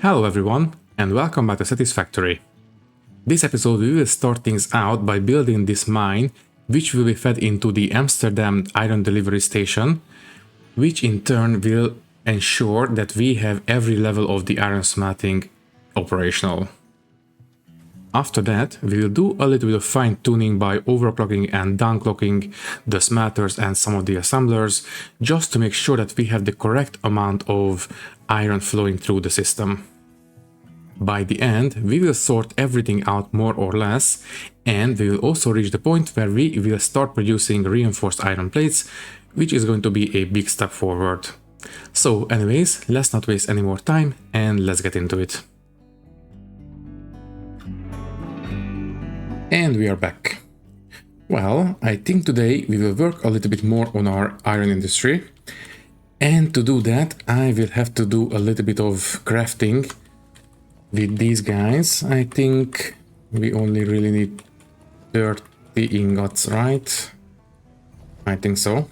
Hello everyone, and welcome back to Satisfactory. This episode we will start things out by building this mine, which will be fed into the Amsterdam iron delivery station, which in turn will ensure that we have every level of the iron smelting operational. After that, we will do a little bit of fine tuning by overclocking and downclocking the smelters and some of the assemblers, just to make sure that we have the correct amount of iron flowing through the system. By the end, we will sort everything out more or less, and we will also reach the point where we will start producing reinforced iron plates, which is going to be a big step forward. So anyways, let's not waste any more time and let's get into it. And we are back. Well, I think today we will work a little bit more on our iron industry. And to do that, I will have to do a little bit of crafting with these guys. I think we only really need 30 ingots, right? I think so.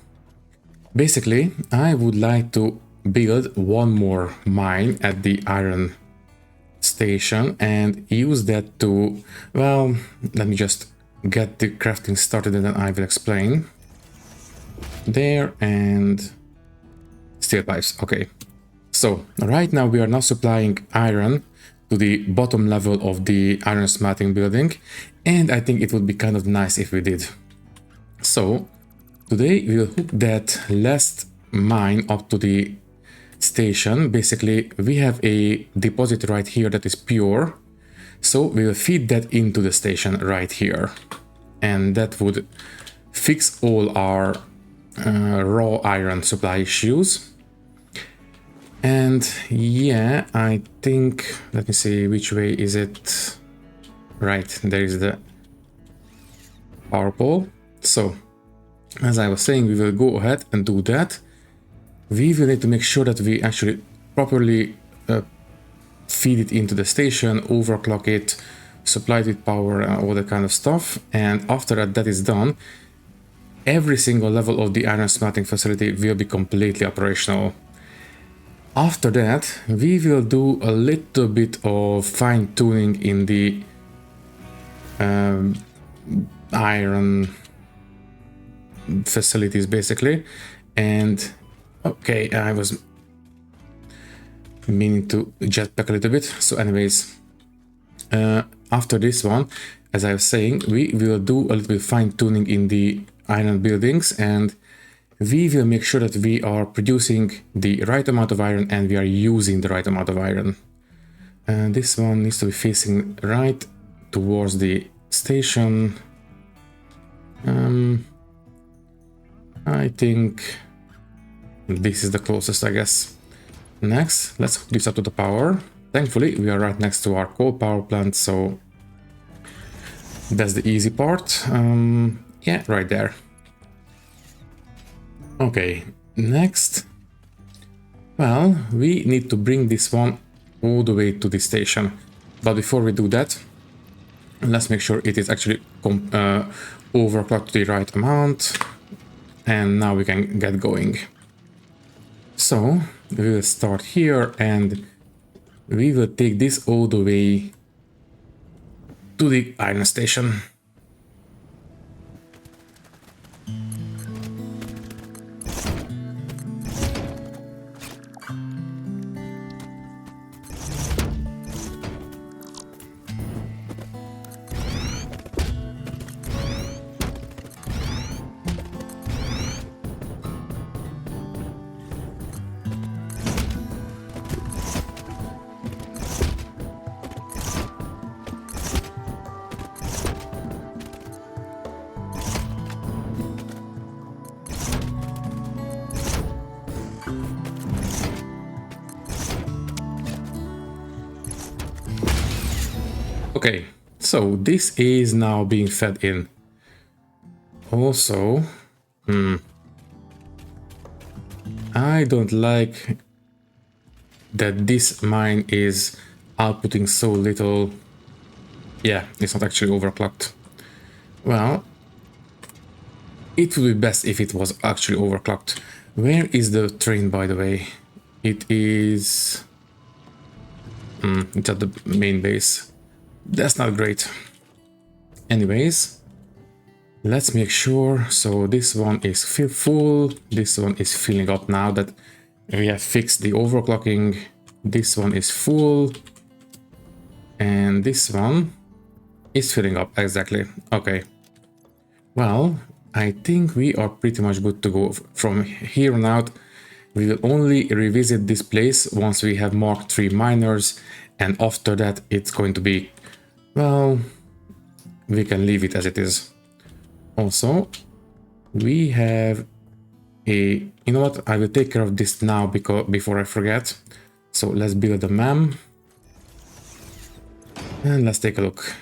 Basically, I would like to build one more mine at the iron station and use that to, well, let me just get the crafting started and then I will explain. There, and steel pipes. Okay, so right now we are now supplying iron to the bottom level of the iron smelting building, and I think it would be kind of nice if we did. So today we will hook that last mine up to the station. Basically, we have a deposit right here that is pure, so we will feed that into the station right here, and that would fix all our raw iron supply issues. And yeah, I think, let me see, which way is it? Right, there is the power pole. So as I was saying, we will go ahead and do that. We will need to make sure that we actually properly feed it into the station, overclock it, supply it with power, all that kind of stuff. And after that is done, every single level of the iron smelting facility will be completely operational. After that, we will do a little bit of fine tuning in the iron facilities, basically. And okay, I was meaning to jetpack a little bit. So anyways, after this one, as I was saying, we will do a little bit of fine tuning in the iron buildings, and we will make sure that we are producing the right amount of iron and we are using the right amount of iron. And this one needs to be facing right towards the station. I think this is the closest, I guess. Next, let's hook this up to the power. Thankfully, we are right next to our coal power plant, so that's the easy part. Yeah, right there. Okay, next. Well, we need to bring this one all the way to the station. But before we do that, let's make sure it is actually overclocked to the right amount. And now we can get going. So we will start here and we will take this all the way to the iron station. Okay, so this is now being fed in. Also, I don't like that this mine is outputting so little. Yeah, it's not actually overclocked. Well, it would be best if it was actually overclocked. Where is the train, by the way? It is It's at the main base. That's not great. Anyways, let's make sure. So this one is full. This one is filling up now that we have fixed the overclocking. This one is full. And this one is filling up, exactly. Okay. Well, I think we are pretty much good to go. From here on out, we will only revisit this place once we have Mark 3 miners, and after that it's going to be, well, we can leave it as it is. Also, we have a, you know what, I will take care of this now before I forget. So let's build a MAM. And let's take a look.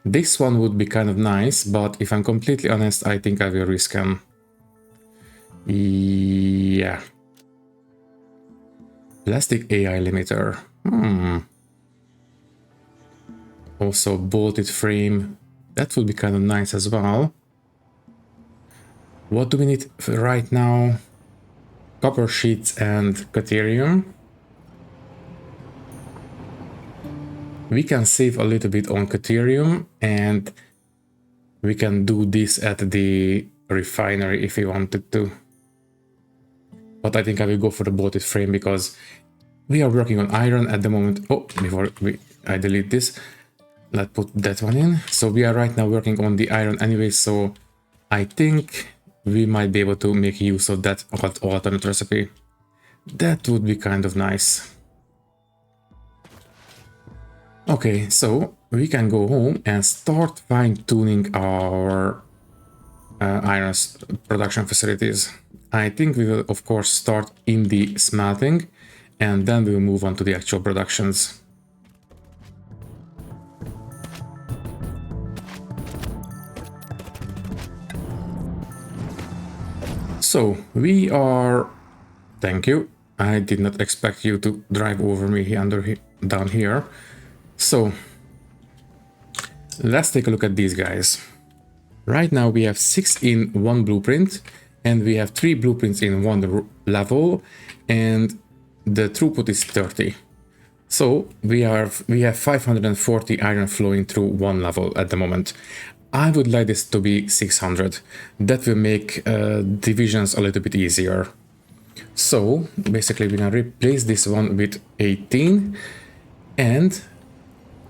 This one would be kind of nice, but if I'm completely honest, I think I will rescan. Yeah. Plastic AI limiter. Also bolted frame. That would be kind of nice as well. What do we need right now? Copper sheets and Caterium. We can save a little bit on Caterium, and we can do this at the refinery if we wanted to. But I think I will go for the bolted frame because we are working on iron at the moment. Oh, before I delete this, let's put that one in. So we are right now working on the iron anyway, so I think we might be able to make use of that alternate recipe. That would be kind of nice. Okay, so we can go home and start fine-tuning our iron production facilities. I think we will, of course, start in the smelting, and then we'll move on to the actual productions. So we are... Thank you. I did not expect you to drive over me down here. So let's take a look at these guys. Right now we have 6 in one blueprint, and we have 3 blueprints in one level, and the throughput is 30. So we have 540 iron flowing through one level at the moment. I would like this to be 600. That will make divisions a little bit easier. So basically we're gonna replace this one with 18, and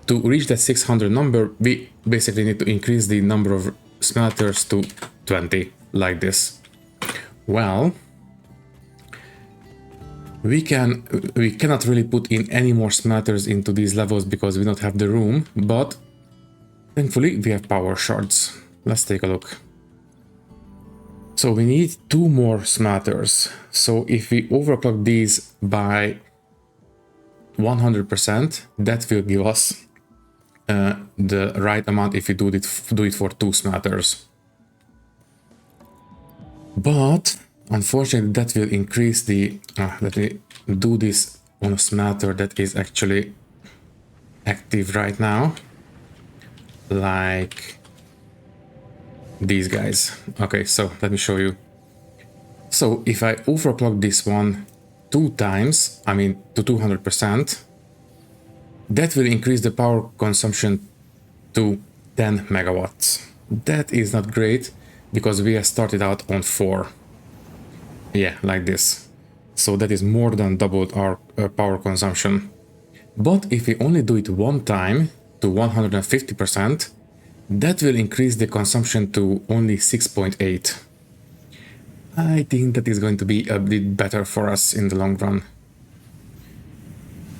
to reach that 600 number, we basically need to increase the number of smelters to 20, like this. Well, we cannot really put in any more smelters into these levels because we don't have the room, but thankfully we have power shards. Let's take a look. So we need 2 more smelters. So if we overclock these by 100%, that will give us the right amount if we do it for 2 smelters. But unfortunately that will increase the... let me do this on a smelter that is actually active right now. Like these guys. Okay, so let me show you. So if I overclock this one 2 times, I mean to 200%, that will increase the power consumption to 10 megawatts. That is not great because we have started out on 4. Yeah, like this. So that is more than doubled our power consumption. But if we only do it 1 time to 150%, that will increase the consumption to only 6.8. I think that is going to be a bit better for us in the long run.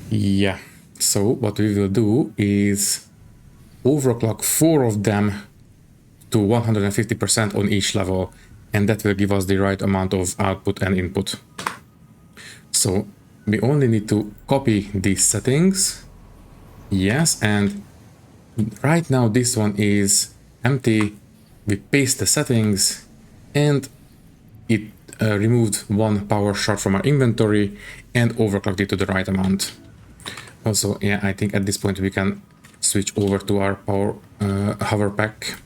Yeah. So what we will do is overclock 4 of them to 150% on each level, and that will give us the right amount of output and input. So we only need to copy these settings. Yes, and right now this one is empty. We paste the settings, and it removed 1 power shard from our inventory and overclocked it to the right amount. Also, yeah, I think at this point we can switch over to our power hover pack.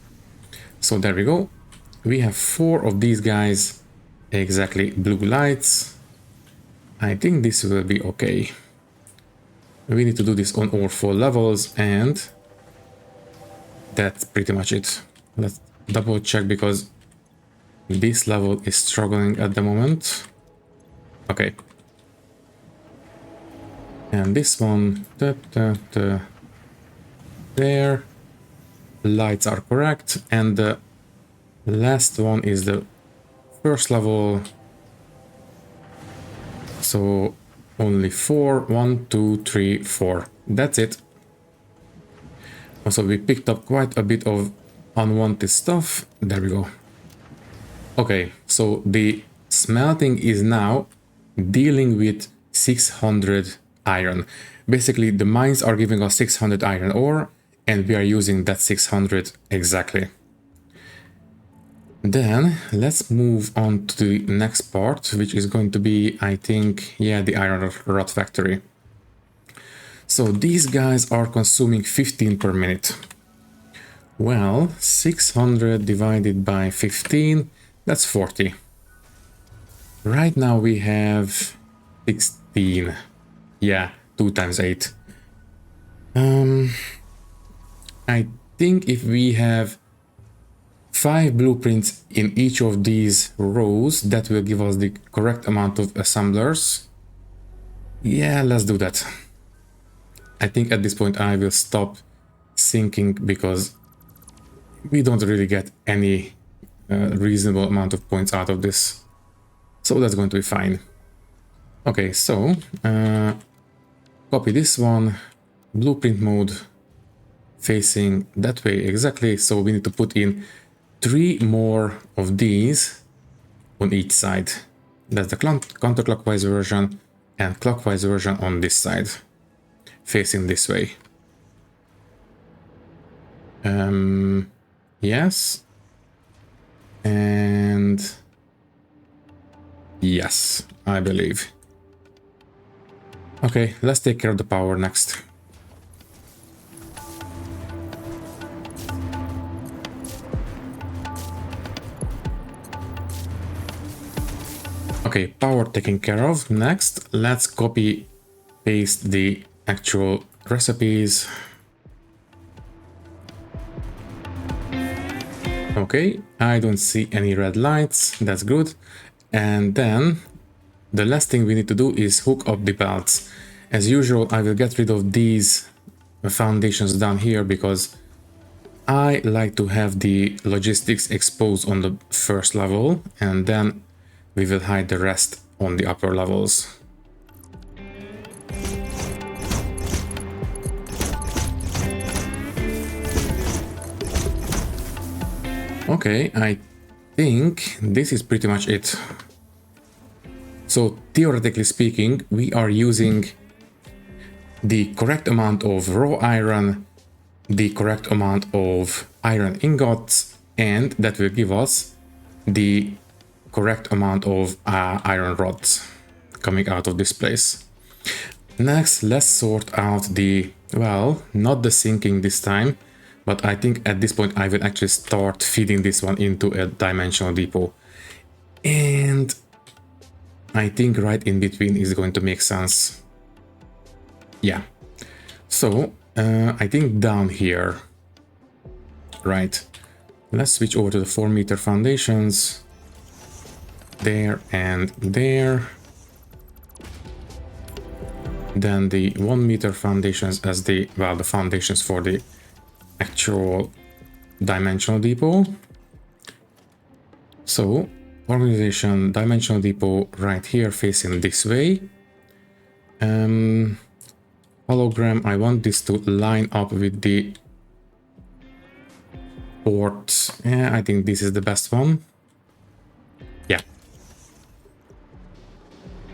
So there we go. We have 4 of these guys, exactly blue lights. I think this will be okay. We need to do this on all 4 levels, and that's pretty much it. Let's double check because this level is struggling at the moment. Okay. And this one, there. Lights are correct, and the last one is the first level. So only 4, 1, 2, 3, 4. That's it. Also, we picked up quite a bit of unwanted stuff. There we go. Okay, so the smelting is now dealing with 600 iron. Basically, the mines are giving us 600 iron ore, and we are using that 600 exactly. Then let's move on to the next part, which is going to be, I think, yeah, the iron rod factory. So these guys are consuming 15 per minute. Well, 600 divided by 15, that's 40. Right now we have 16. Yeah, 2 times 8. I think if we have 5 blueprints in each of these rows, that will give us the correct amount of assemblers. Yeah, let's do that. I think at this point I will stop sinking because we don't really get any reasonable amount of points out of this. So that's going to be fine. Okay, so copy this one, blueprint mode, facing that way exactly. So we need to put in 3 more of these on each side. That's the counterclockwise version and clockwise version on this side, facing this way. Yes. And yes, I believe. Okay, let's take care of the power next. Okay, power taken care of. Next, let's copy paste the actual recipes. Okay, I don't see any red lights. That's good. And then the last thing we need to do is hook up the belts. As usual, I will get rid of these foundations down here because I like to have the logistics exposed on the first level, and then we will hide the rest on the upper levels. Okay, I think this is pretty much it. So theoretically speaking, we are using the correct amount of raw iron, the correct amount of iron ingots, and that will give us the correct amount of iron rods coming out of this place. Next, let's sort out the, well, not the sinking this time, but I think at this point I will actually start feeding this one into a dimensional depot. And I think right in between is going to make sense. Yeah. So I think down here, right, let's switch over to the 4-meter foundations. There and there. Then the 1-meter foundations as the, well, the foundations for the actual dimensional depot. So organization dimensional depot right here facing this way. Hologram, I want this to line up with the port. Yeah, I think this is the best one. Yeah.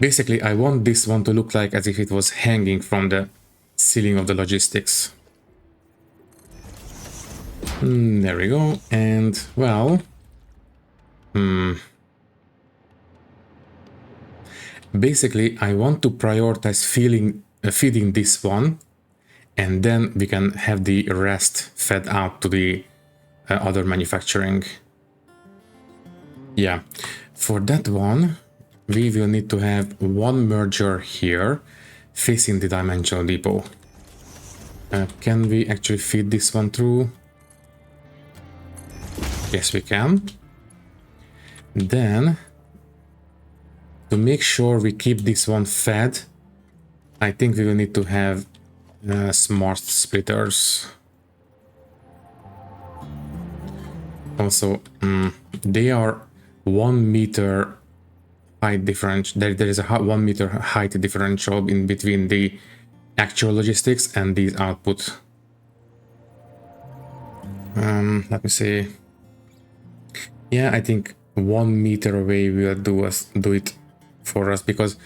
Basically, I want this one to look like as if it was hanging from the ceiling of the logistics. There we go. And, well... Basically, I want to prioritize feeding this one, and then we can have the rest fed out to the other manufacturing. Yeah, for that one, we will need to have one merger here facing the dimensional depot. Can we actually feed this one through? Yes, we can. Then, to make sure we keep this one fed, I think we will need to have smart splitters. Also, they are 1 meter height differential. There is a 1 meter height differential in between the actual logistics and these output. Let me see. Yeah, I think 1 meter away will do it for us, because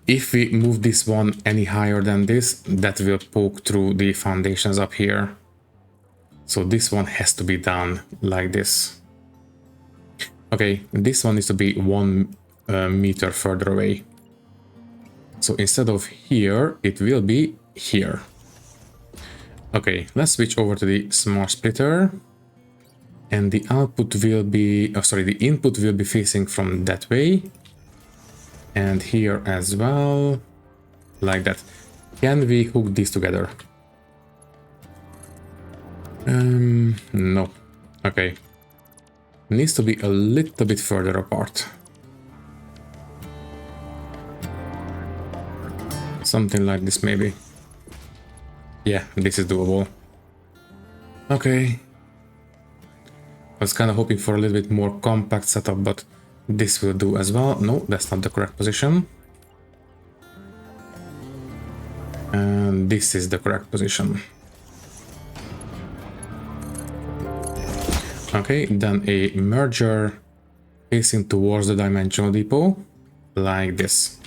if we move this one any higher than this, that will poke through the foundations up here. So this one has to be done like this. Okay, this one needs to be 1 meter further away. So instead of here, it will be here. Okay, let's switch over to the smart splitter. And the output will be, oh sorry, the input will be facing from that way. And here as well, like that. Can we hook these together? No. Okay. Needs to be a little bit further apart. Something like this maybe. Yeah, this is doable. Okay. I was kind of hoping for a little bit more compact setup, but this will do as well. No, that's not the correct position. And this is the correct position. Okay, then a merger facing towards the dimensional depot, like this.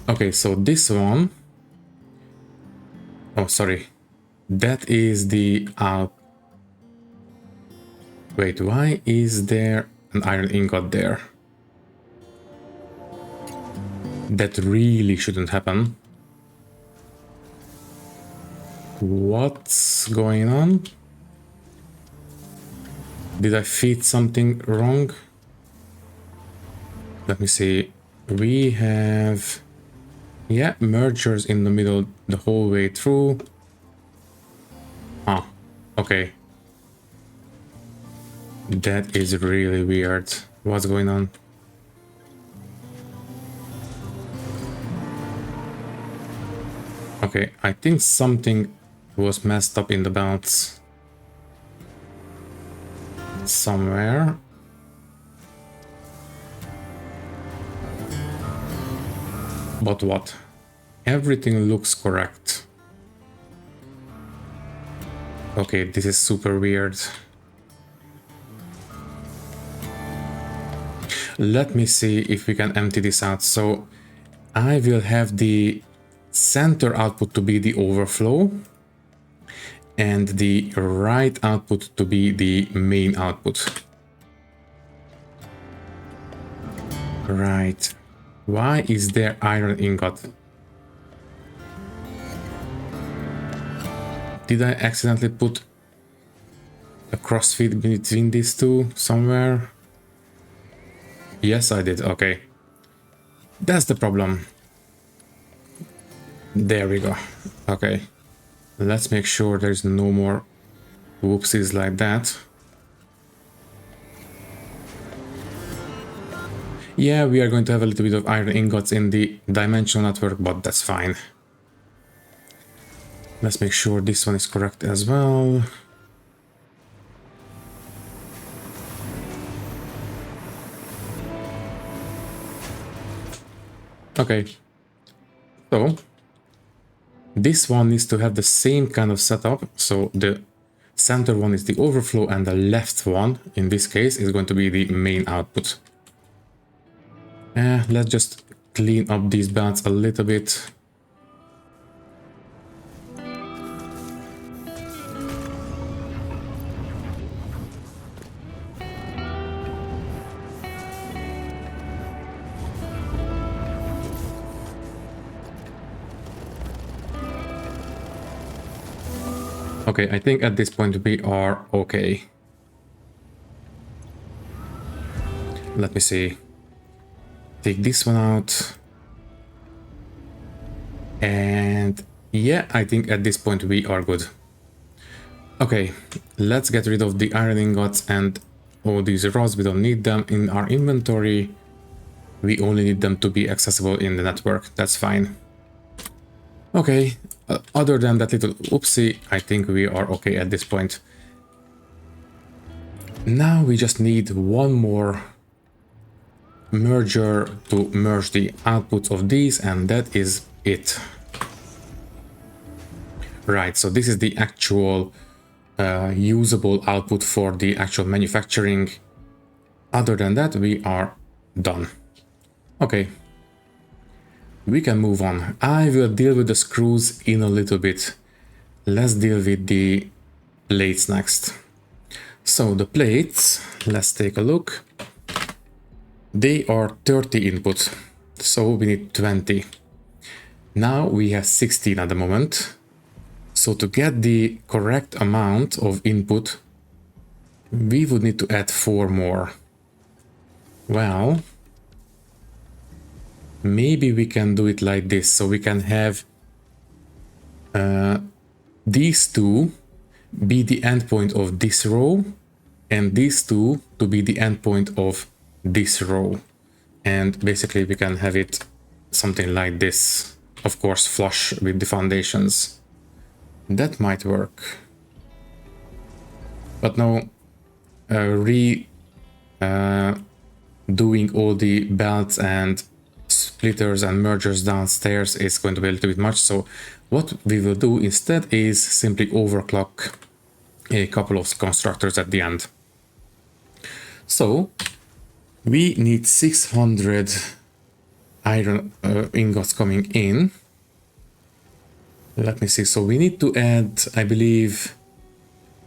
Okay, so this one... Oh, sorry. That is the out... Wait, why is there an iron ingot there? That really shouldn't happen. What's going on? Did I feed something wrong? Let me see. We have... Yeah, mergers in the middle the whole way through. Ah, okay. That is really weird. What's going on? Okay, I think something was messed up in the belts somewhere. But what? Everything looks correct. Okay, this is super weird. Let me see if we can empty this out. So I will have the center output to be the overflow and the right output to be the main output. Right. Why is there iron ingot? Did I accidentally put a crossfeed between these two somewhere? Yes, I did. Okay. That's the problem. There we go. Okay. Let's make sure there's no more whoopsies like that. Yeah, we are going to have a little bit of iron ingots in the dimensional network, but that's fine. Let's make sure this one is correct as well. Okay. So this one needs to have the same kind of setup. So the center one is the overflow and the left one, in this case, is going to be the main output. Let's just clean up these belts a little bit. Okay, I think at this point we are okay. let me see. Take this one out. And yeah, I think at this point we are good. Okay, let's get rid of the iron ingots and all these rods. We don't need them in our inventory. We only need them to be accessible in the network. That's fine. Okay, other than that little oopsie, I think we are okay at this point. Now we just need one more merger to merge the outputs of these, and that is it. Right, so this is the actual usable output for the actual manufacturing. Other than that, we are done. Okay, we can move on. I will deal with the screws in a little bit. Let's deal with the plates next. So the plates, let's take a look. They are 30 input, so we need 20. Now we have 16 at the moment. So to get the correct amount of input, we would need to add 4 more. Well, maybe we can do it like this. So we can have these two be the endpoint of this row, and these two to be the endpoint of this row. And basically we can have it something like this, of course flush with the foundations. That might work. But no, doing all the belts and splitters and mergers downstairs is going to be a little bit much. So what we will do instead is simply overclock a couple of constructors at the end. So we need 600 iron ingots coming in. Let me see. So we need to add, I believe,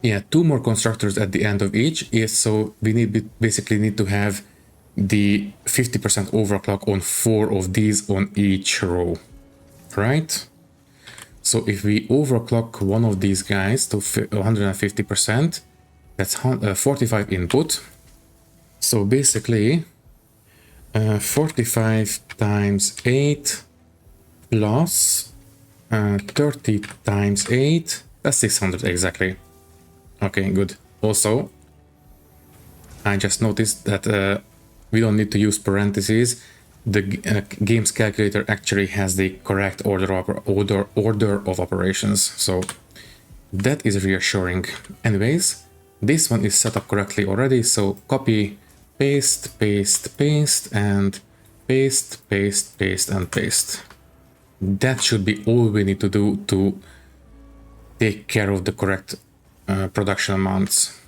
yeah, 2 more constructors at the end of each. Yes, so we basically need to have the 50% overclock on 4 of these on each row, right? So if we overclock one of these guys to 150%, that's 45 input. So basically 45 times 8 plus 30 times 8, that's 600 exactly. Okay, good. Also, I just noticed that we don't need to use parentheses. The game's calculator actually has the correct order of operations, so that is reassuring. Anyways, this one is set up correctly already, so copy, paste, paste, paste, and paste, paste, paste, and paste. That should be all we need to do to take care of the correct production amounts.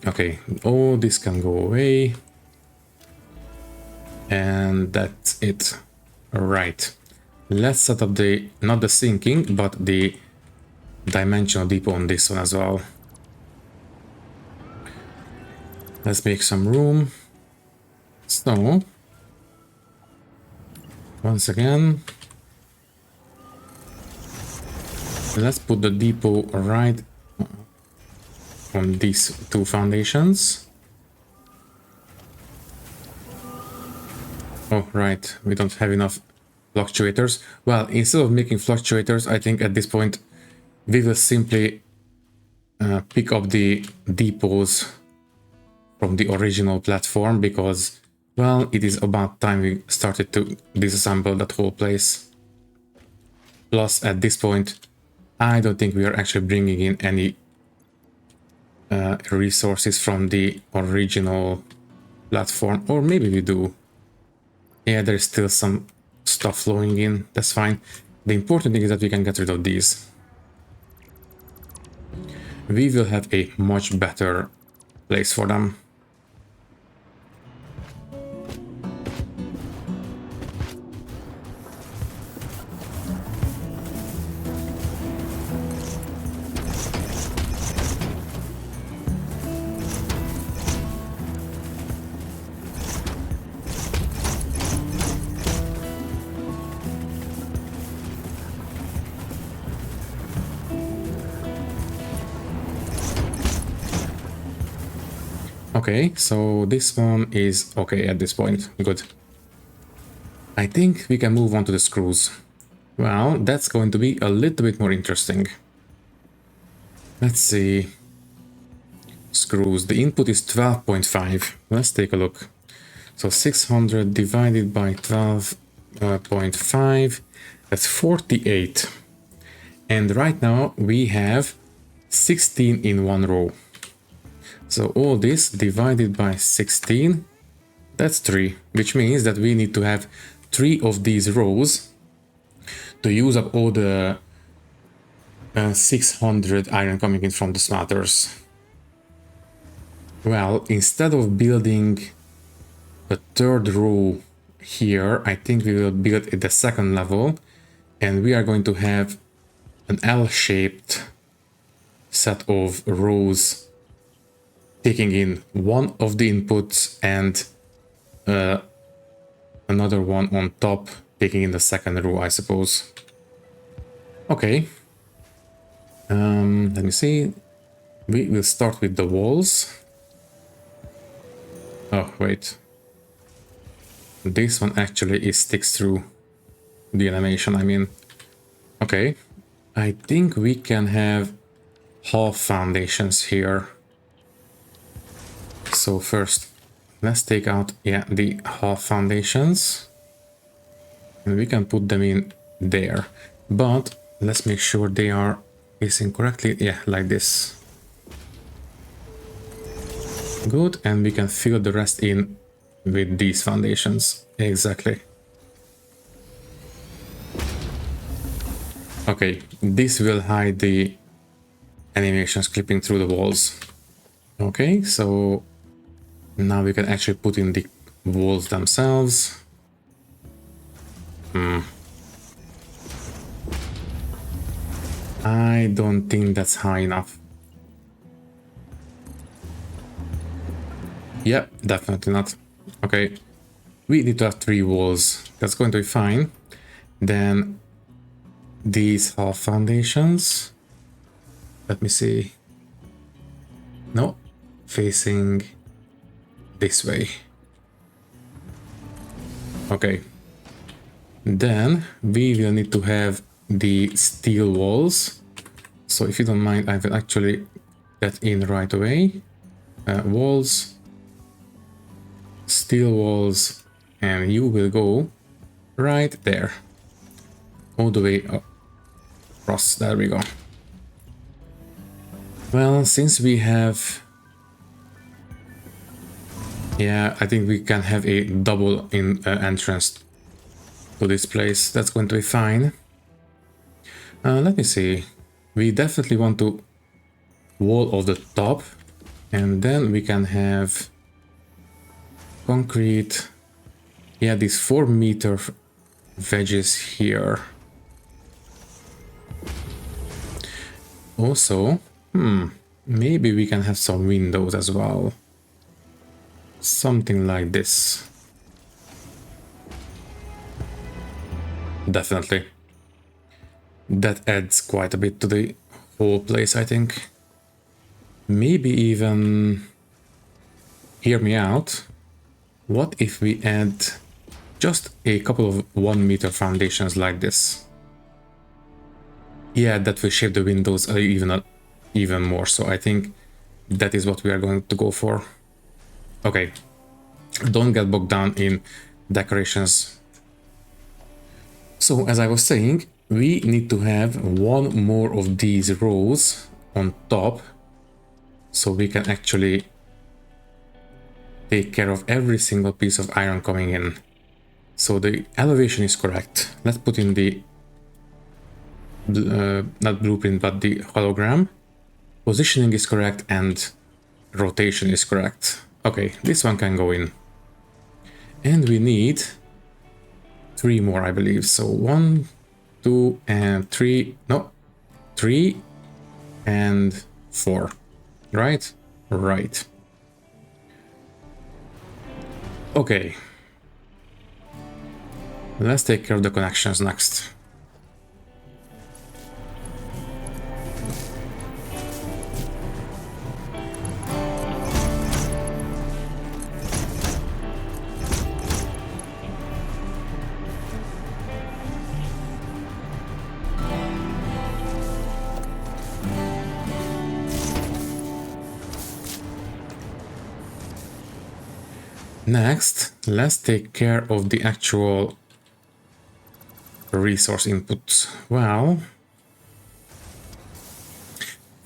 Okay, all this can go away. And that's it. Right. Let's set up the, not the sinking, but the dimensional depot on this one as well. Let's make some room. So, once again, let's put the depot right on these 2 foundations. Oh, right, we don't have enough fluctuators. Well, instead of making fluctuators, I think at this point we will simply pick up the depots from the original platform, because, well, it is about time we started to disassemble that whole place. Plus, at this point, I don't think we are actually bringing in any resources from the original platform, or maybe we do. Yeah, there's still some stuff flowing in, that's fine. The important thing is that we can get rid of these. We will have a much better place for them. Okay, so this one is okay at this point. Good. I think we can move on to the screws. Well, that's going to be a little bit more interesting. Let's see. Screws. The input is 12.5. Let's take a look. So 600 divided by 12.5, that's 48. And right now we have 16 in one row. So all this divided by 16, that's 3, which means that we need to have 3 of these rows to use up all the 600 iron coming in from the smelters. Well, instead of building a third row here, I think we will build at the second level, and we are going to have an L-shaped set of rows taking in one of the inputs and another one on top taking in the second row, I suppose. Okay. Let me see. We will start with the walls. Oh, wait. This one actually sticks through the animation, I mean. Okay. I think we can have half foundations here. So first, let's take out, yeah, the half foundations. And we can put them in there. But let's make sure they are facing correctly. Yeah, like this. Good, and we can fill the rest in with these foundations. Exactly. Okay, this will hide the animations clipping through the walls. Okay, so now we can actually put in the walls themselves. I don't think that's high enough. Yep, definitely not. Okay, we need to have 3 walls. That's going to be fine. Then these half foundations. Let me see. No, facing this way. Okay. Then we will need to have the steel walls. So if you don't mind, I will actually get in right away. Walls, steel walls, and you will go right there. All the way across. There we go. Well, since we have... Yeah, I think we can have a double in entrance to this place. That's going to be fine. Let me see. We definitely want to wall off the top, and then we can have concrete. Yeah, these 4-meter wedges here. Also, maybe we can have some windows as well. Something like this. Definitely. That adds quite a bit to the whole place, I think. Maybe even... Hear me out. What if we add just a couple of 1-meter foundations like this? Yeah, that will shape the windows even more. So I think that is what we are going to go for. Okay, don't get bogged down in decorations. So as I was saying, we need to have 1 more of these rows on top, so we can actually take care of every single piece of iron coming in. So the elevation is correct. Let's put in the not blueprint, but the hologram. Positioning is correct and rotation is correct. Okay, this one can go in. And we need 3 more, I believe. So 1, 2, and 3. No, 3 and 4. Right? Right. Okay. Let's take care of the connections next. Next, let's take care of the actual resource inputs. Well,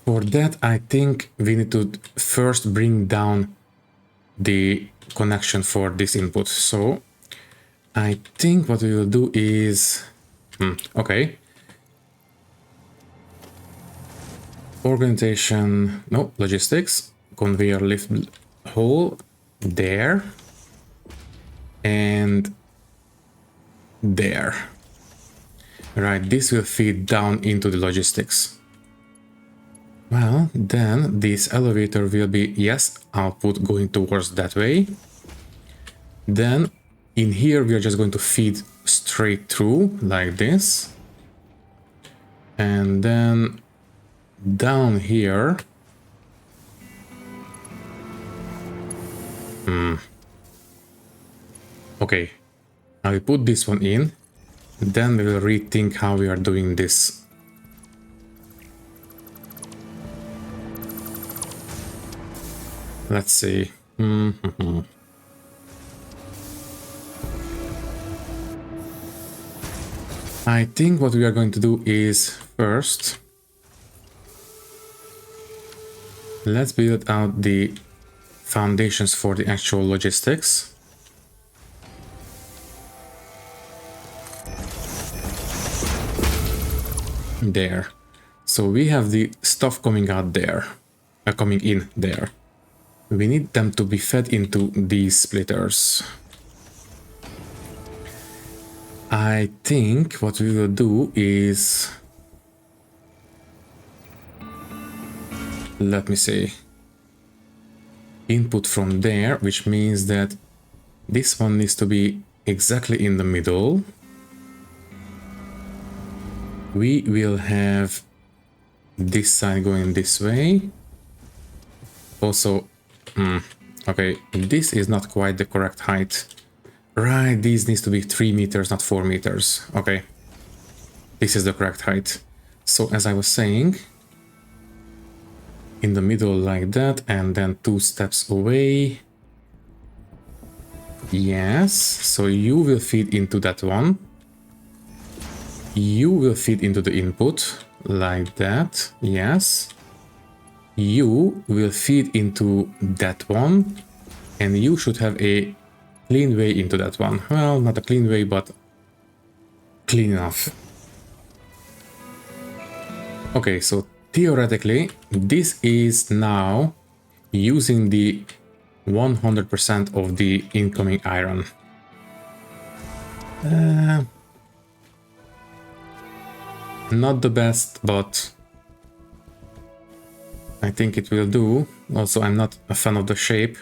for that, I think we need to first bring down the connection for this input. So I think what we will do is, okay. Organization, no, logistics, conveyor lift hole there and there. Right, this will feed down into the logistics. Well, then this elevator will be, yes, output going towards that way. Then in here, we are just going to feed straight through like this. And then down here. Okay, I will put this one in. Then we will rethink how we are doing this. Let's see. I think what we are going to do is first, let's build out the foundations for the actual logistics. There. So we have the stuff coming out there, coming in there. We need them to be fed into these splitters. I think what we will do is, let me see, input from there, which means that this one needs to be exactly in the middle. We will have this side going this way. Also, okay, this is not quite the correct height. Right, this needs to be 3 meters, not 4 meters. Okay, this is the correct height. So as I was saying, in the middle like that, and then 2 steps away. Yes, so you will feed into that one. You will feed into the input like that. Yes. You will feed into that one, and you should have a clean way into that one. Well, not a clean way, but clean enough. Okay, so theoretically, this is now using the 100% of the incoming iron. Not the best, but I think it will do. Also, I'm not a fan of the shape,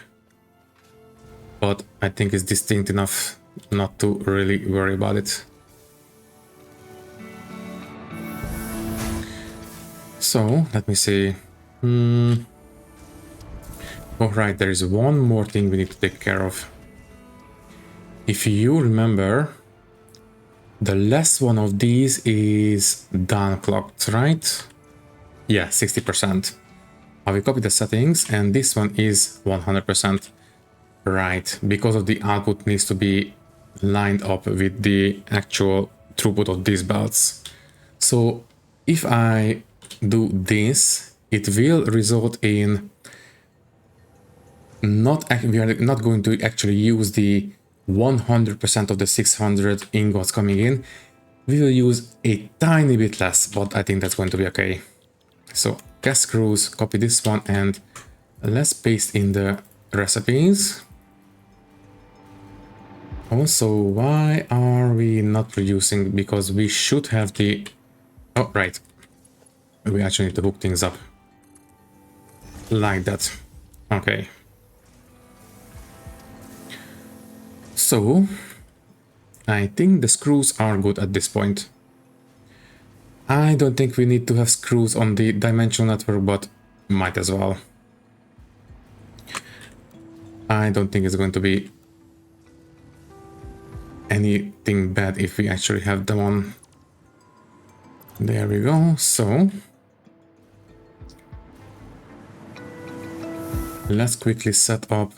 but I think it's distinct enough not to really worry about it. So, let me see. Oh, right, there is one more thing we need to take care of. If you remember, the last one of these is downclocked, right? Yeah, 60%. I will copy the settings, and this one is 100%. Right, because of the output needs to be lined up with the actual throughput of these belts. So if I do this, it will result in we are not going to actually use the 100% of the 600 ingots coming in. We will use a tiny bit less, but I think that's going to be okay. So cast screws, copy this one, and let's paste in the recipes. Also, why are we not producing? Because we should have the... Oh, right. We actually need to hook things up. Like that. Okay. So, I think the screws are good at this point. I don't think we need to have screws on the dimensional network, but might as well. I don't think it's going to be anything bad if we actually have them on. There we go. So let's quickly set up.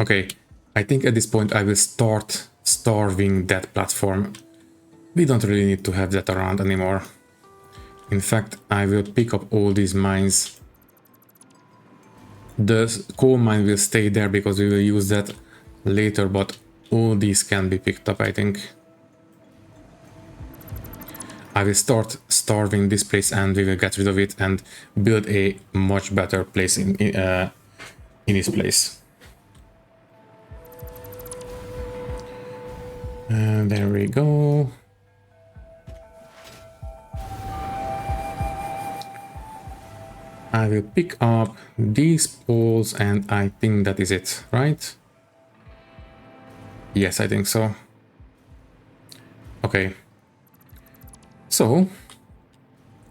Okay, I think at this point I will start starving that platform. We don't really need to have that around anymore. In fact, I will pick up all these mines. The coal mine will stay there because we will use that later, but all these can be picked up, I think. I will start starving this place and we will get rid of it and build a much better place in its place. And there we go. I will pick up these poles and I think that is it, right? Yes, I think so. Okay. So,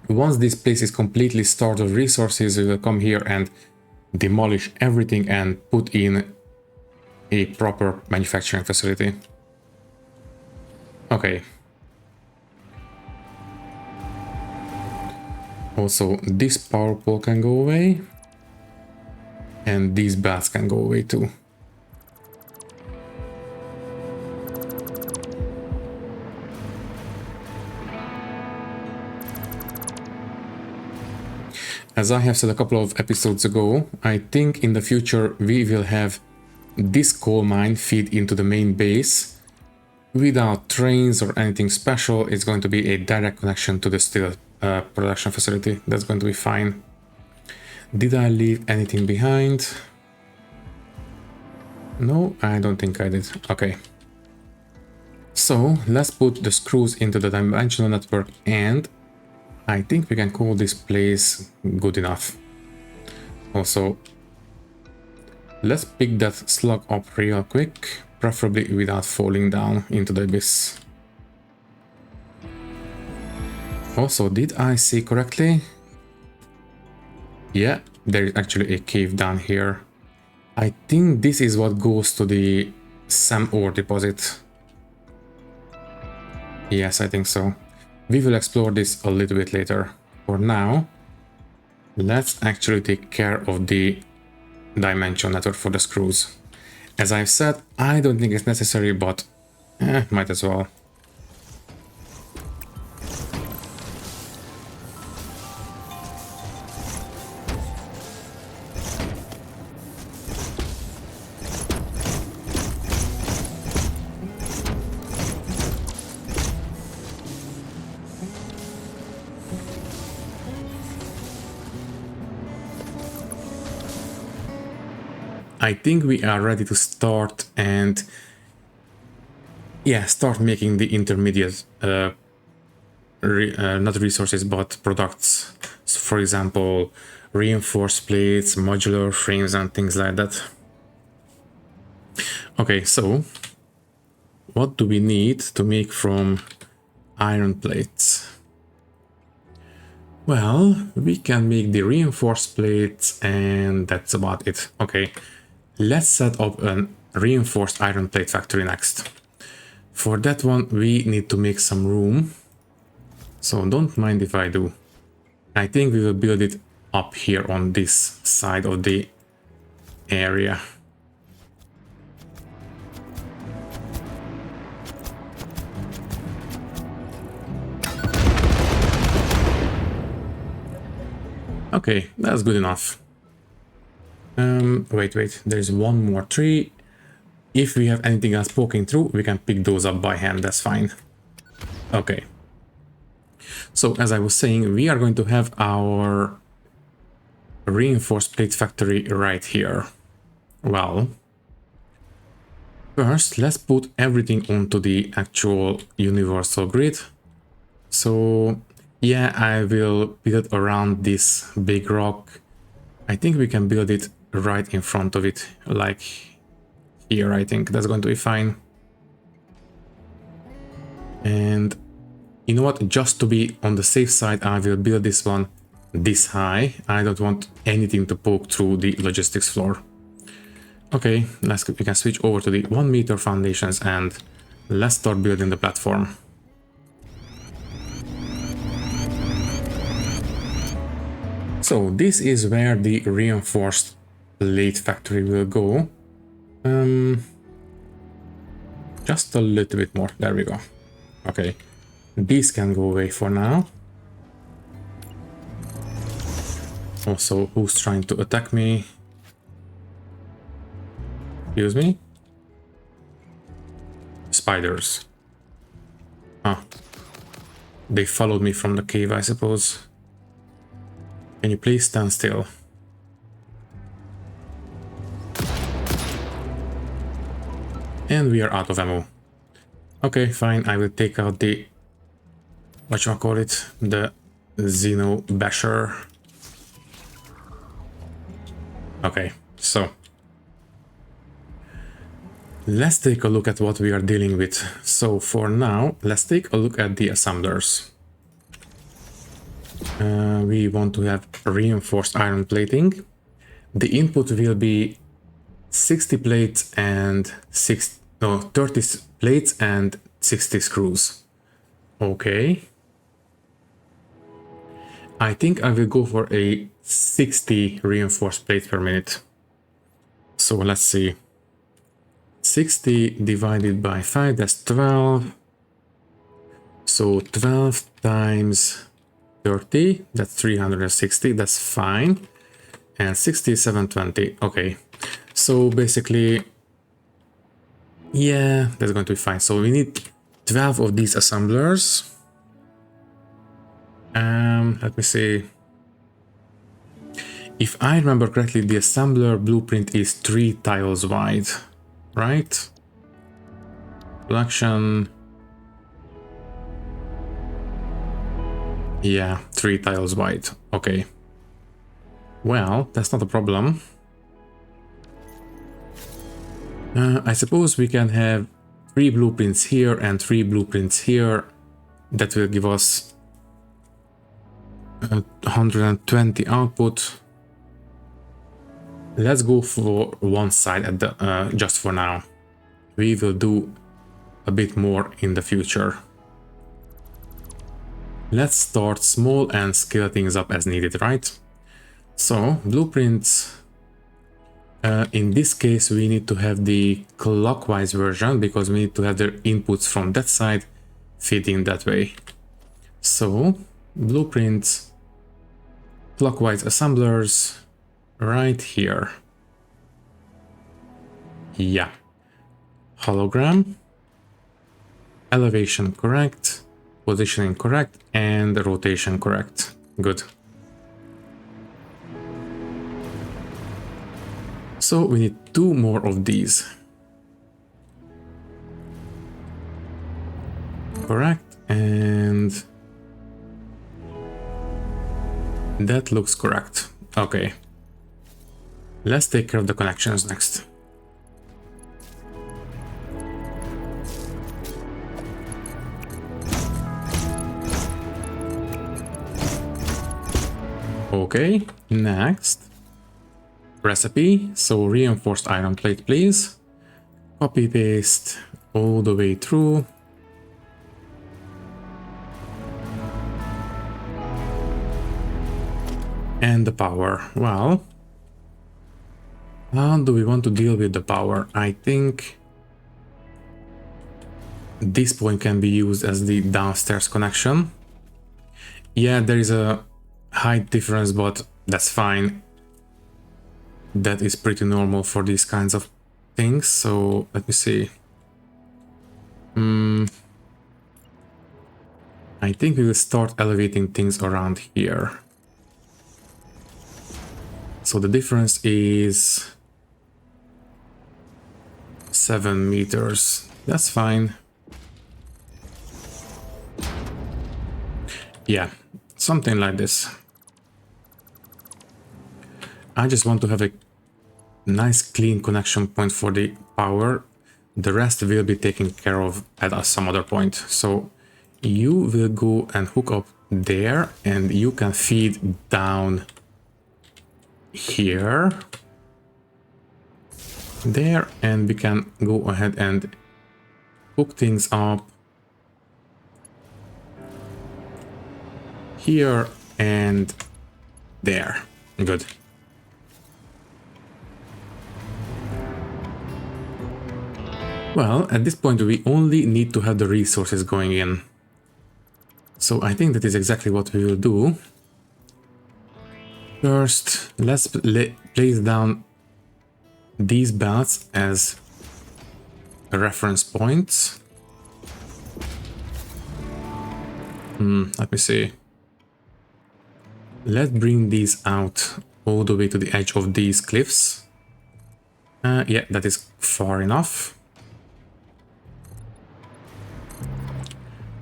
once this place is completely starved of resources, we will come here and demolish everything and put in a proper manufacturing facility. Okay. Also, this power pole can go away. And these belts can go away too. As I have said a couple of episodes ago, I think in the future we will have this coal mine feed into the main base. Without trains or anything special, it's going to be a direct connection to the steel production facility. That's going to be fine. Did I leave anything behind? No, I don't think I did. Okay. So let's put the screws into the dimensional network and I think we can call this place good enough. Also, let's pick that slug up real quick, preferably without falling down into the abyss. Also, did I see correctly? Yeah, there is actually a cave down here. I think this is what goes to the SAM ore deposit. Yes, I think so. We will explore this a little bit later. For now, let's actually take care of the dimension network for the screws. As I've said, I don't think it's necessary, but might as well. I think we are ready to start and start making the intermediate not resources but products. So for example, reinforced plates, modular frames and things like that. Okay, so what do we need to make from iron plates? Well, we can make the reinforced plates and that's about it. Okay, let's set up a reinforced iron plate factory next. For that one, we need to make some room. So don't mind if I do. I think we will build it up here on this side of the area. Okay, that's good enough. Wait, there's one more tree. If we have anything else poking through, we can pick those up by hand, that's fine. Okay. So, as I was saying, we are going to have our reinforced plate factory right here. Well, first, let's put everything onto the actual universal grid. So, yeah, I will build around this big rock. I think we can build it right in front of it, like here. I think that's going to be fine. And you know what, just to be on the safe side, I will build this one this high. I don't want anything to poke through the logistics floor. Okay, we can switch over to the 1 meter foundations and let's start building the platform. So this is where the reinforced plate factory will go. Just a little bit more. There we go. Okay. These can go away for now. Also, who's trying to attack me? Excuse me? Spiders. Huh. They followed me from the cave, I suppose. Can you please stand still? And we are out of ammo. Okay, fine. I will take out the... whatchamacallit? The Xeno Basher. Okay, so... let's take a look at what we are dealing with. So for now, let's take a look at the assemblers. We want to have reinforced iron plating. The input will be 60 plates and 30 plates and 60 screws. Okay. I think I will go for a 60 reinforced plates per minute. So let's see. 60 divided by 5, that's 12. So 12 times 30, that's 360, that's fine. And 60 is 720, okay. So basically, yeah, that's going to be fine. So we need 12 of these assemblers. Let me see. If I remember correctly, the assembler blueprint is 3 tiles wide, right? Production. Yeah, 3 tiles wide. Okay. Well, that's not a problem. I suppose we can have 3 blueprints here and 3 blueprints here. That will give us 120 output. Let's go for one side at the just for now. We will do a bit more in the future. Let's start small and scale things up as needed, right? So, blueprints. In this case, we need to have the clockwise version because we need to have the inputs from that side feeding that way. So, blueprints, clockwise assemblers, right here. Yeah. Hologram, elevation correct, positioning correct, and rotation correct. Good. So we need 2 more of these. Correct, and that looks correct. Okay. Let's take care of the connections next. Okay, next. Recipe, so reinforced iron plate, please. Copy paste all the way through. And the power. Well, how do we want to deal with the power? I think this point can be used as the downstairs connection. Yeah, there is a height difference, but that's fine. That is pretty normal for these kinds of things. So let me see. I think we will start elevating things around here. So the difference is 7 meters. That's fine. Yeah, something like this. I just want to have a nice clean connection point for the power. The rest will be taken care of at some other point. So you will go and hook up there and you can feed down here, there, and we can go ahead and hook things up here and there. Good. Well, at this point we only need to have the resources going in. So I think that is exactly what we will do. First, let's place down these belts as reference points. Let me see. Let's bring these out all the way to the edge of these cliffs. Yeah, that is far enough.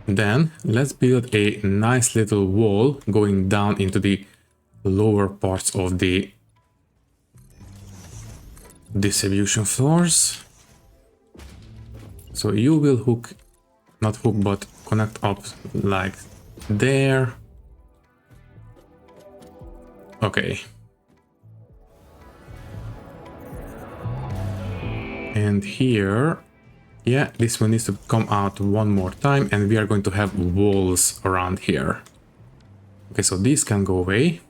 Then let's build a nice little wall going down into the lower parts of the distribution floors. So you will hook, not hook, but connect up like there. Okay. And here, yeah, this one needs to come out one more time, and we are going to have walls around here. Okay, so these can go away.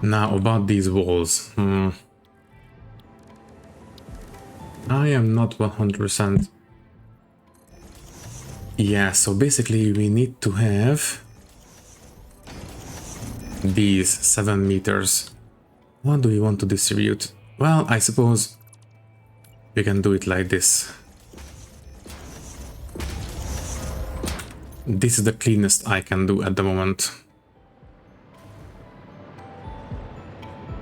Now about these walls. I am not 100%. Yeah, so basically we need to have these 7 meters. What do we want to distribute? Well, I suppose we can do it like this. This is the cleanest I can do at the moment.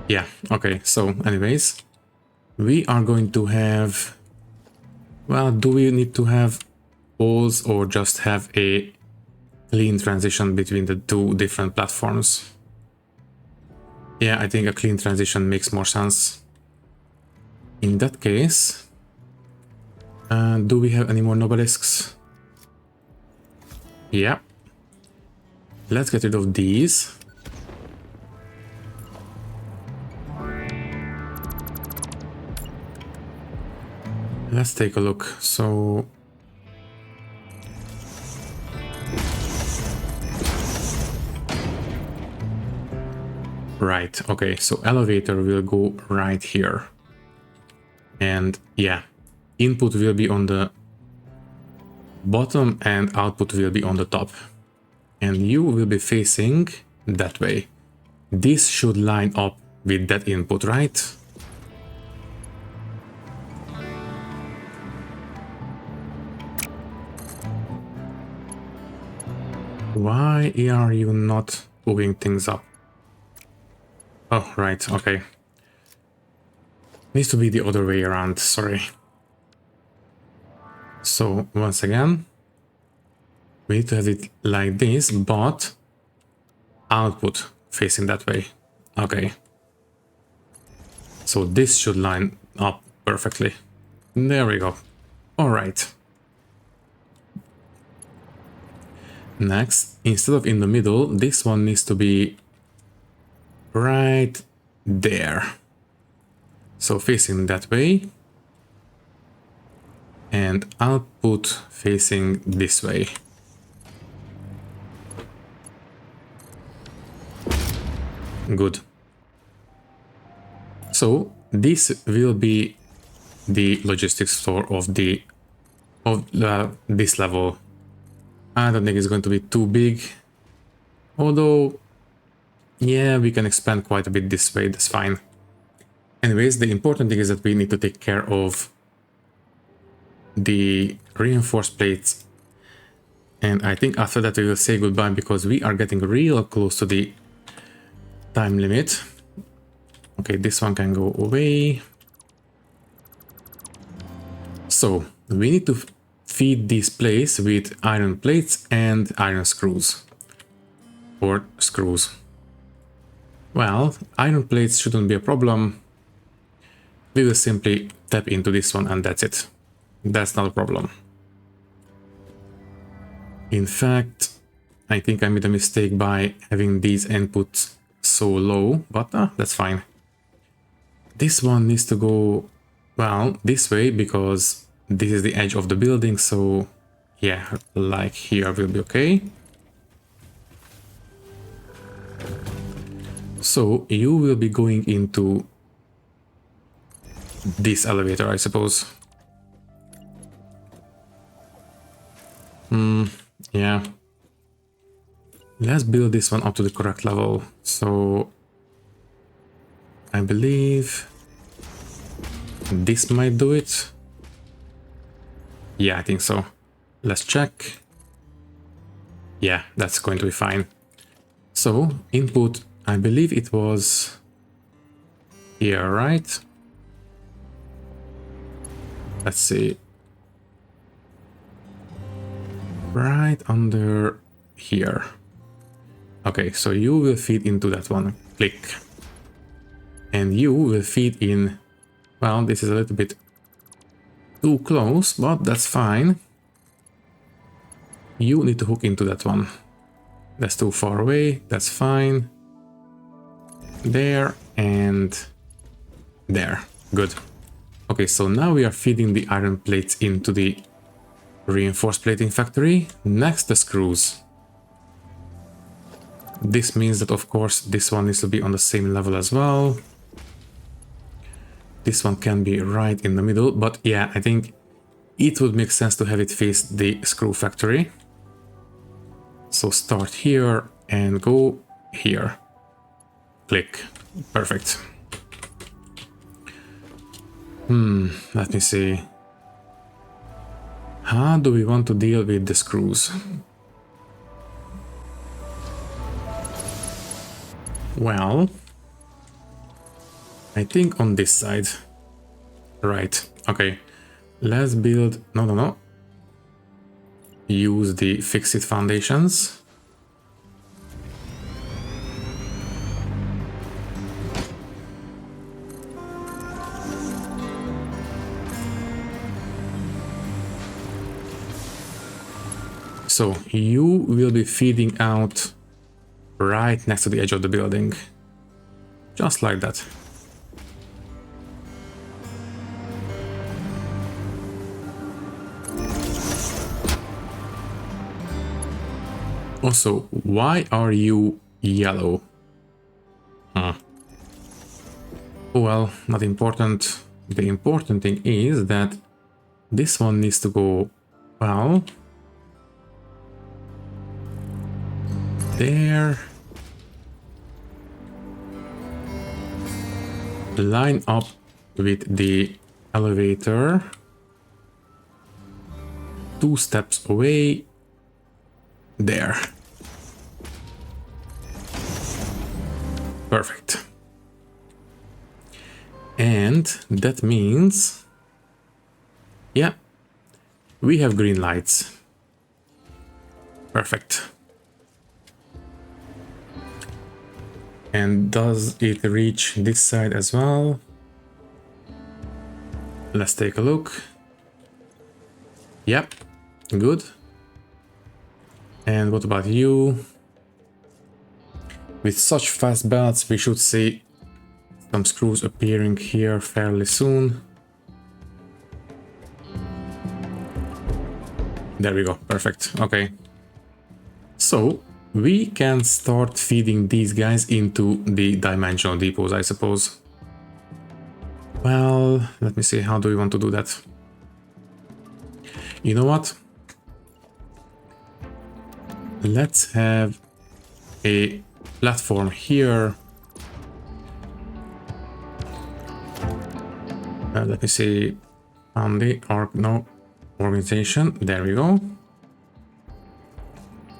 Yeah, okay, so anyways, we are going to have... Well, do we need to have walls or just have a clean transition between the two different platforms? Yeah, I think a clean transition makes more sense. In that case, do we have any more obelisks? Yeah. Let's get rid of these. Let's take a look. So... Right, okay, so elevator will go right here. And yeah, input will be on the bottom and output will be on the top. And you will be facing that way. This should line up with that input, right? Why are you not hooking things up? Oh, right, okay. Needs to be the other way around, sorry. So, once again, we need to have it like this, but output facing that way. Okay. So this should line up perfectly. There we go. All right. Next, instead of in the middle, this one needs to be right there. So facing that way. And output facing this way. Good. So this will be the logistics store of this level. I don't think it's going to be too big. Although, yeah, we can expand quite a bit this way, that's fine. Anyways, the important thing is that we need to take care of the reinforced plates. And I think after that we will say goodbye because we are getting real close to the time limit. Okay, this one can go away. So, we need to feed this place with iron plates and iron screws. Or screws. Well, iron plates shouldn't be a problem. We will simply tap into this one and that's it. That's not a problem. In fact, I think I made a mistake by having these inputs so low, but that's fine. This one needs to go, well, this way because this is the edge of the building, so yeah, like here will be okay. So you will be going into this elevator, I suppose. Yeah. Let's build this one up to the correct level. So I believe this might do it. Yeah, I think so. Let's check. Yeah, that's going to be fine. So input, I believe it was here, right? Let's see. Right under here. Okay, so you will feed into that one. Click. And you will feed in. Well, this is a little bit too close, but that's fine. You need to hook into that one. That's too far away. That's fine. There and there. Good. Okay, so now we are feeding the iron plates into the reinforced plating factory. Next, the screws. This means that, of course, this one needs to be on the same level as well. This one can be right in the middle, but yeah, I think it would make sense to have it face the screw factory. So start here and go here. Click. Perfect. Let me see. How do we want to deal with the screws? Well, I think on this side. Right. Okay. Let's build... No. Use the fix-it foundations. So you will be feeding out right next to the edge of the building. Just like that. Also, why are you yellow? Well, not important. The important thing is that this one needs to go, well, there. Line up with the elevator. 2 steps away. There. Perfect. And that means, yeah, we have green lights. Perfect. And does it reach this side as well? Let's take a look. Yep, good. And what about you? With such fast belts, we should see some screws appearing here fairly soon. There we go, perfect, okay. So, we can start feeding these guys into the dimensional depots, I suppose. Well, let me see, how do we want to do that? You know what? Let's have a platform here. Let me see, on the organization, there we go.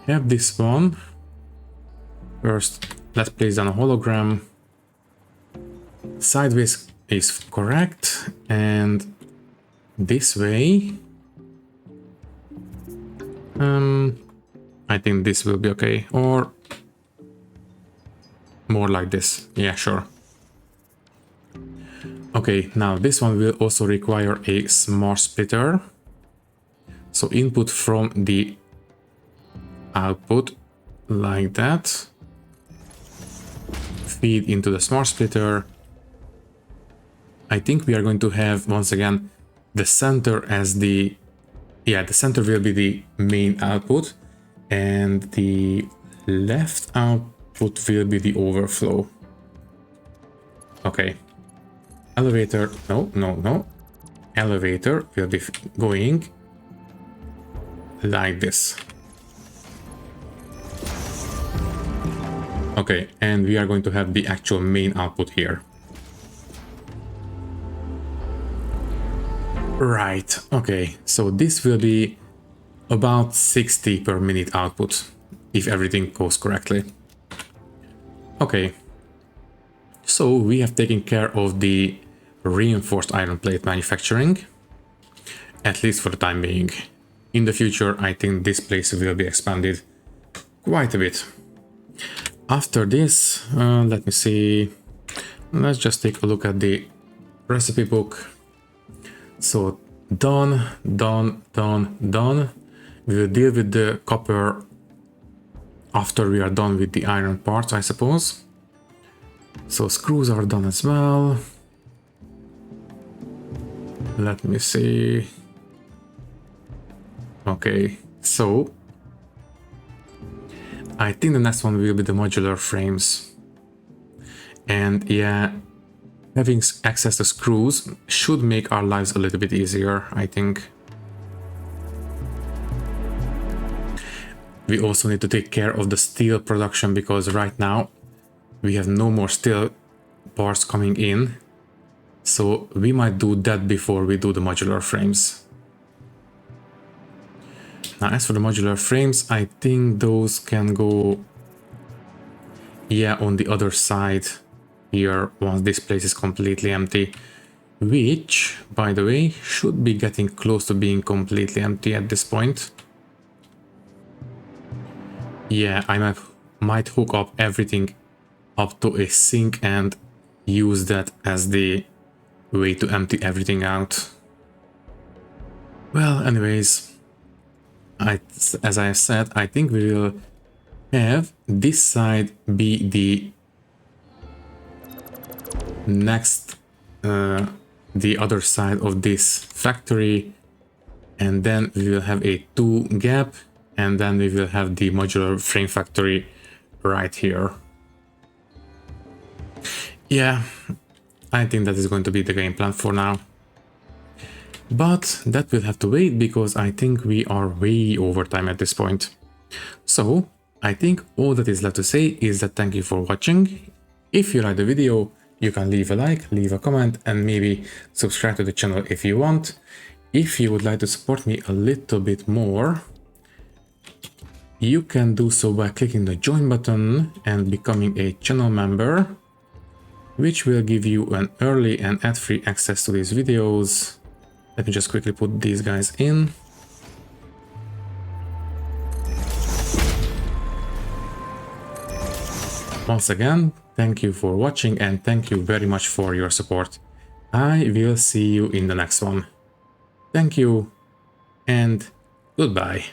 Have this one. First, let's place down a hologram. Sideways is correct, and this way. I think this will be okay, or more like this. Yeah, sure. Okay, now this one will also require a smart splitter. So input from the output like that. Feed into the smart splitter. I think we are going to have, once again, the center as the... Yeah, the center will be the main output, and the left output will be the overflow. Okay. Elevator, no, no, no. Elevator will be going like this. Okay, and we are going to have the actual main output here. Right, okay, so this will be about 60 per minute output, if everything goes correctly. Okay, so we have taken care of the reinforced iron plate manufacturing, at least for the time being. In the future, I think this place will be expanded quite a bit. After this, let me see, let's just take a look at the recipe book. So done, done, done, done. We will deal with the copper after we are done with the iron parts, I suppose. So screws are done as well. Let me see. Okay, so I think the next one will be the modular frames. And yeah, having access to screws should make our lives a little bit easier, I think. We also need to take care of the steel production because right now we have no more steel parts coming in. So we might do that before we do the modular frames. Now, as for the modular frames, I think those can go, yeah, on the other side here once this place is completely empty, which, by the way, should be getting close to being completely empty at this point. Yeah, I might hook up everything up to a sink and use that as the way to empty everything out. Well, anyways, as I have said, I think we will have this side be the next, the other side of this factory, and then we will have a 2 gap, and then we will have the modular frame factory right here. Yeah, I think that is going to be the game plan for now. But that will have to wait because I think we are way over time at this point. So I think all that is left to say is that thank you for watching. If you like the video, you can leave a like, leave a comment, and maybe subscribe to the channel if you want. If you would like to support me a little bit more, you can do so by clicking the join button and becoming a channel member, which will give you an early and ad-free access to these videos. Let me just quickly put these guys in. Once again, thank you for watching and thank you very much for your support. I will see you in the next one. Thank you and goodbye.